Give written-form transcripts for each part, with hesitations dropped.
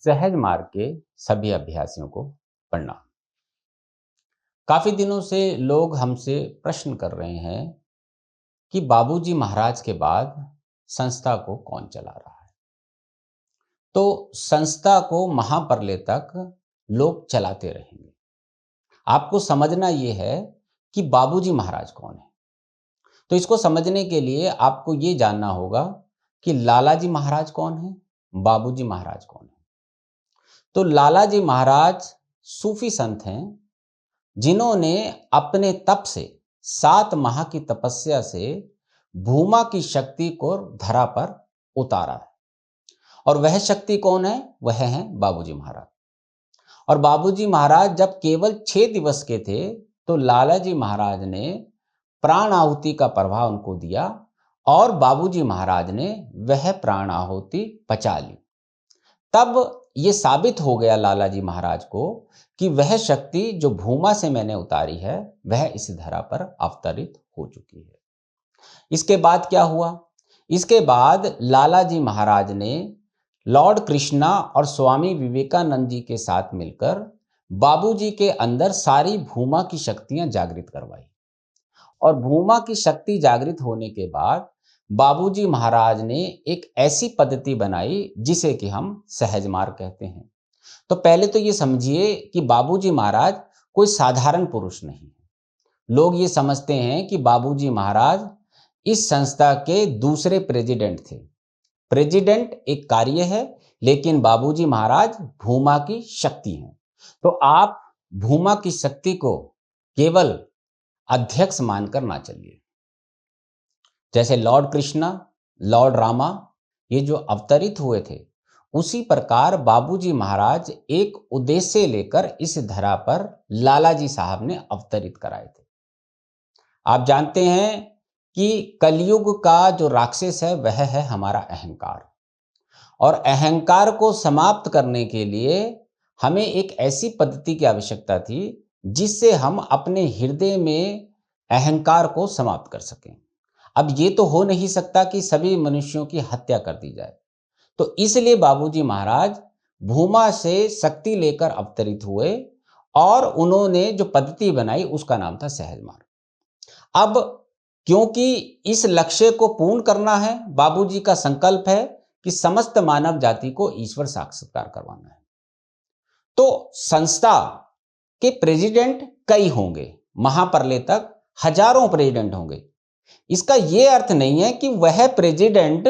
सहज मार्ग के सभी अभ्यासियों को प्रणाम। काफी दिनों से लोग हमसे प्रश्न कर रहे हैं कि बाबूजी महाराज के बाद संस्था को कौन चला रहा है। तो संस्था को महाप्रलय तक लोग चलाते रहेंगे। आपको समझना यह है कि बाबूजी महाराज कौन है। तो इसको समझने के लिए आपको ये जानना होगा कि लालाजी महाराज कौन है, बाबूजी महाराज कौन है। तो लालाजी महाराज सूफी संत हैं जिन्होंने अपने तप से 7 माह की तपस्या से भूमा की शक्ति को धरा पर उतारा है। और वह शक्ति कौन है? वह है बाबूजी महाराज। और बाबूजी महाराज जब केवल 6 दिवस के थे तो लालाजी महाराज ने प्राण आहुति का प्रभाव उनको दिया और बाबूजी महाराज ने वह प्राण आहुति पचा ली। तब ये साबित हो गया लालाजी महाराज को कि वह शक्ति जो भूमा से मैंने उतारी है वह इस धरा पर अवतरित हो चुकी है। इसके बाद क्या हुआ? इसके बाद लालाजी महाराज ने लॉर्ड कृष्णा और स्वामी विवेकानंद जी के साथ मिलकर बाबूजी के अंदर सारी भूमा की शक्तियां जागृत करवाई। और भूमा की शक्ति जागृत होने के बाद बाबूजी महाराज ने एक ऐसी पद्धति बनाई जिसे कि हम सहज मार्ग कहते हैं। तो पहले तो ये समझिए कि बाबूजी महाराज कोई साधारण पुरुष नहीं है। लोग ये समझते हैं कि बाबूजी महाराज इस संस्था के दूसरे प्रेसिडेंट थे। प्रेसिडेंट एक कार्य है, लेकिन बाबूजी महाराज भूमा की शक्ति हैं। तो आप भूमा की शक्ति को केवल अध्यक्ष मानकर ना चलिए। जैसे लॉर्ड कृष्णा, लॉर्ड रामा ये जो अवतरित हुए थे, उसी प्रकार बाबूजी महाराज एक उद्देश्य लेकर इस धरा पर लालाजी साहब ने अवतरित कराए थे। आप जानते हैं कि कलयुग का जो राक्षस है वह है हमारा अहंकार। और अहंकार को समाप्त करने के लिए हमें एक ऐसी पद्धति की आवश्यकता थी जिससे हम अपने हृदय में अहंकार को समाप्त कर सकें। अब ये तो हो नहीं सकता कि सभी मनुष्यों की हत्या कर दी जाए। तो इसलिए बाबूजी महाराज भूमा से शक्ति लेकर अवतरित हुए और उन्होंने जो पद्धति बनाई उसका नाम था सहज मार्ग। अब क्योंकि इस लक्ष्य को पूर्ण करना है, बाबूजी का संकल्प है कि समस्त मानव जाति को ईश्वर साक्षात्कार करवाना है। तो संस्था के प्रेसिडेंट कई होंगे, महाप्रलय तक हजारों प्रेसिडेंट होंगे। इसका यह अर्थ नहीं है कि वह प्रेसिडेंट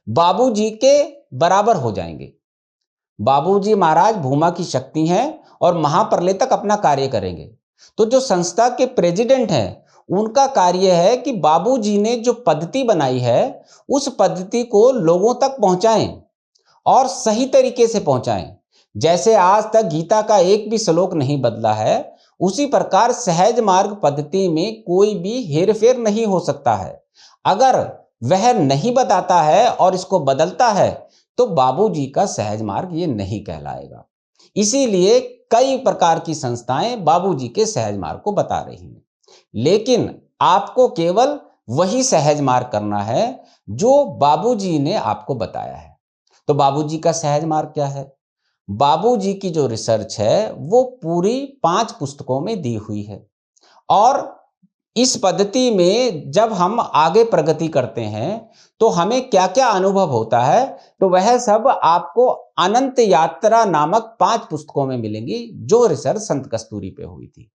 बाबूजी के बराबर हो जाएंगे। बाबूजी महाराज भूमा की शक्ति हैं और महाप्रलय तक अपना कार्य करेंगे। तो जो संस्था के प्रेसिडेंट हैं उनका कार्य है कि बाबूजी ने जो पद्धति बनाई है उस पद्धति को लोगों तक पहुंचाएं और सही तरीके से पहुंचाएं। जैसे आज तक गीता का एक भी श्लोक नहीं बदला है, उसी प्रकार सहज मार्ग पद्धति में कोई भी हेरफेर नहीं हो सकता है। अगर वह नहीं बताता है और इसको बदलता है तो बाबूजी का सहज मार्ग ये नहीं कहलाएगा। इसीलिए कई प्रकार की संस्थाएं बाबूजी के सहज मार्ग को बता रही हैं, लेकिन आपको केवल वही सहज मार्ग करना है जो बाबूजी ने आपको बताया है। तो बाबूजी का सहज मार्ग क्या है? बाबूजी की जो रिसर्च है वो पूरी 5 पुस्तकों में दी हुई है। और इस पद्धति में जब हम आगे प्रगति करते हैं तो हमें क्या क्या अनुभव होता है, तो वह सब आपको अनंत यात्रा नामक 5 पुस्तकों में मिलेंगी जो रिसर्च संत कस्तूरी पे हुई थी।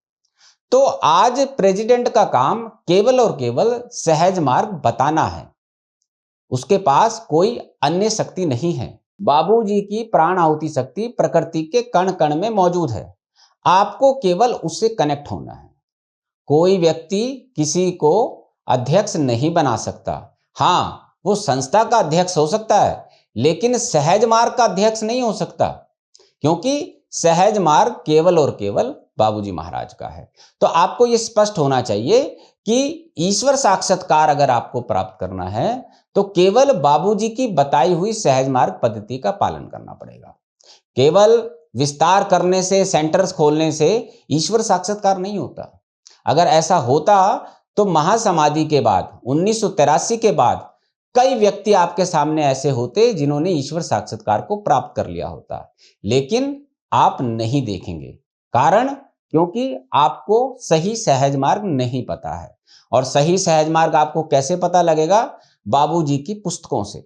तो आज प्रेसिडेंट का काम केवल और केवल सहज मार्ग बताना है, उसके पास कोई अन्य शक्ति नहीं है। बाबूजी की प्राण आहुति शक्ति प्रकृति के कण कण में मौजूद है, आपको केवल उससे कनेक्ट होना है। कोई व्यक्ति किसी को अध्यक्ष नहीं बना सकता। हाँ, वो संस्था का अध्यक्ष हो सकता है, लेकिन सहज मार्ग का अध्यक्ष नहीं हो सकता, क्योंकि सहज मार्ग केवल और केवल बाबूजी महाराज का है। तो आपको ये स्पष्ट होना चाहिए कि ईश्वर साक्षात्कार अगर आपको प्राप्त करना है तो केवल बाबूजी की बताई हुई सहज मार्ग पद्धति का पालन करना पड़ेगा। केवल विस्तार करने से, सेंटर्स खोलने से ईश्वर साक्षात्कार नहीं होता। अगर ऐसा होता तो महासमाधि के बाद 1983 के बाद कई व्यक्ति आपके सामने ऐसे होते जिन्होंने ईश्वर साक्षात्कार को प्राप्त कर लिया होता, लेकिन आप नहीं देखेंगे। कारण, क्योंकि आपको सही सहज मार्ग नहीं पता है। और सही सहज मार्ग आपको कैसे पता लगेगा? बाबूजी की पुस्तकों से।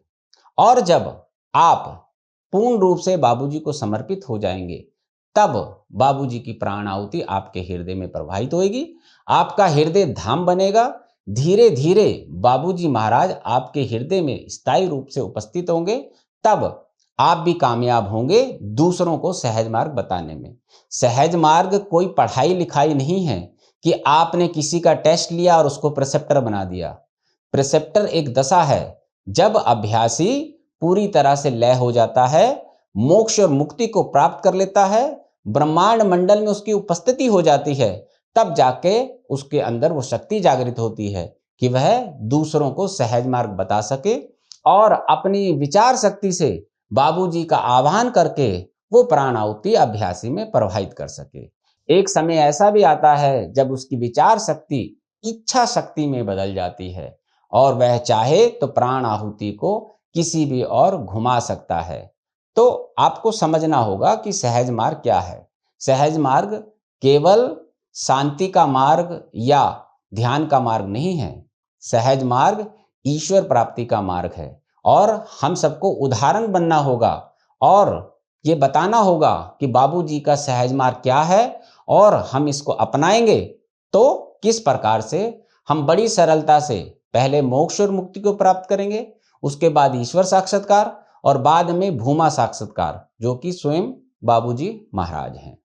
और जब आप पूर्ण रूप से बाबूजी को समर्पित हो जाएंगे, तब बाबूजी की प्राण आहुति आपके हृदय में प्रवाहित होगी, आपका हृदय धाम बनेगा। धीरे धीरे बाबूजी महाराज आपके हृदय में स्थायी रूप से उपस्थित होंगे। तब आप भी कामयाब होंगे दूसरों को सहज मार्ग बताने में। सहज मार्ग कोई पढ़ाई लिखाई नहीं है कि आपने किसी का टेस्ट लिया और उसको प्रिसेप्टर बना दिया। प्रिसेप्टर एक दशा है, जब अभ्यासी पूरी तरह से लय हो जाता है, मोक्ष और मुक्ति को प्राप्त कर लेता है, ब्रह्मांड मंडल में उसकी उपस्थिति हो जाती है, तब जाके उसके अंदर वो शक्ति जागृत होती है कि वह दूसरों को सहज मार्ग बता सके और अपनी विचार शक्ति से बाबूजी का आह्वान करके वो प्राण आहुति अभ्यासी में प्रवाहित कर सके। एक समय ऐसा भी आता है जब उसकी विचार शक्ति इच्छा शक्ति में बदल जाती है और वह चाहे तो प्राण आहुति को किसी भी और घुमा सकता है। तो आपको समझना होगा कि सहज मार्ग क्या है। सहज मार्ग केवल शांति का मार्ग या ध्यान का मार्ग नहीं है। सहज मार्ग ईश्वर प्राप्ति का मार्ग है और हम सबको उदाहरण बनना होगा और ये बताना होगा कि बाबूजी का सहज मार्ग क्या है और हम इसको अपनाएंगे तो किस प्रकार से हम बड़ी सरलता से पहले मोक्ष और मुक्ति को प्राप्त करेंगे, उसके बाद ईश्वर साक्षात्कार और बाद में भूमा साक्षात्कार, जो कि स्वयं बाबूजी महाराज हैं।